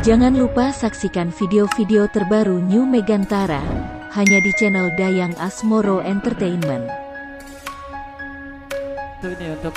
Jangan lupa saksikan video-video terbaru New Megantara hanya di channel Dayang Asmoro Entertainment. Itu ini untuk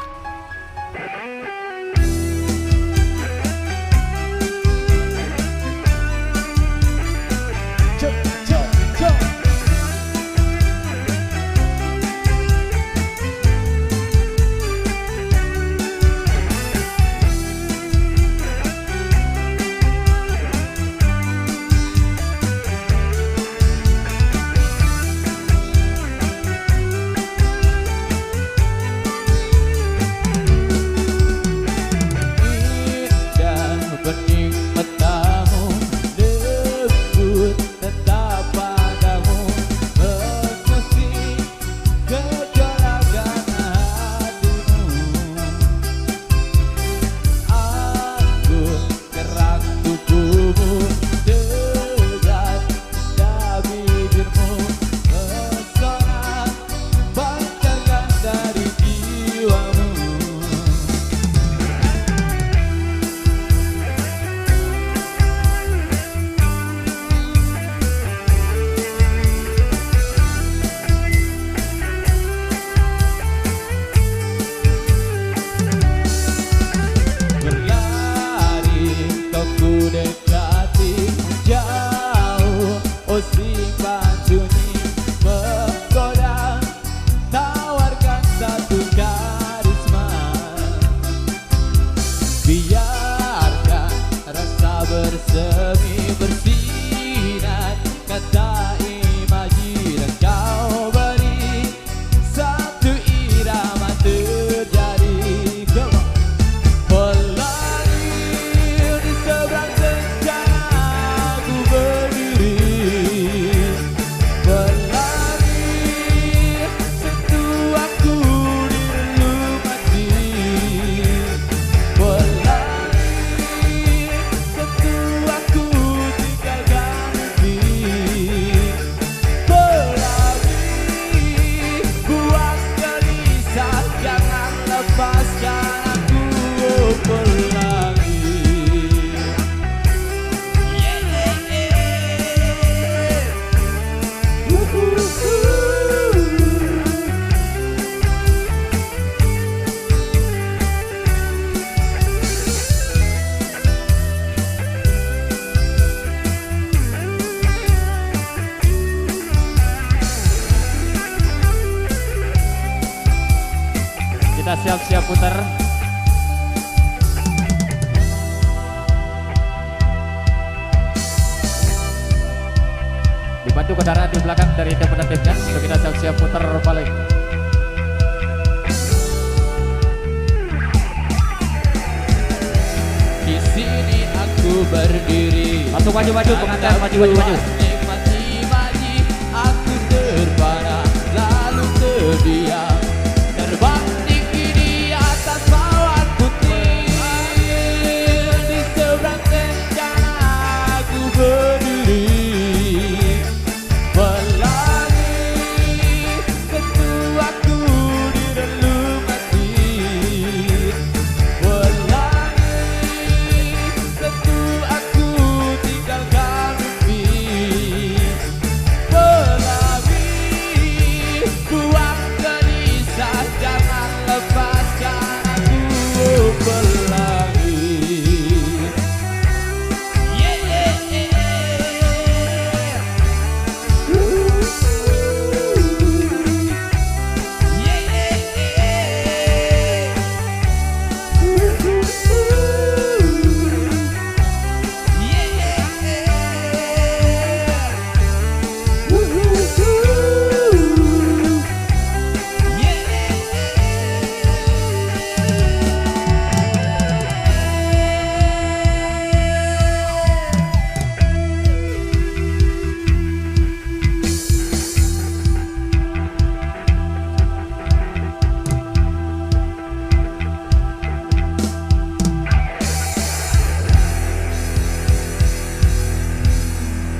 bersemi bersinar kata imajinasi kau beri satu irama terjadi pelangi di seberang rencana aku berdiri pelangi sentuh aku di relung hati kita siap-siap putar. Dibantu kendaraan di belakang dari tim penertibnya untuk kita siap-siap putar balik. Di sini aku berdiri. Langsung maju-maju pengantin, maju-maju. Mati-mati aku terpana lalu terdiam. Terbang tinggi di atas awan putih di seberang rencana aku berdiri pelangi sentuh aku di relung hati pelangi sentuh aku tinggalkan mimpi pelangi buang gelisah jangan lepaskan aku pelangi. Yeah, yeah, yeah. Yeah, yeah,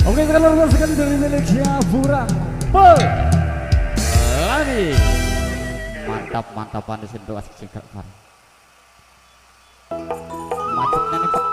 Oke, kita luar sekali dari milik Syafurang Pelangi. Mantap, mantapan di situ asik singkat. Macetnya nih Pak.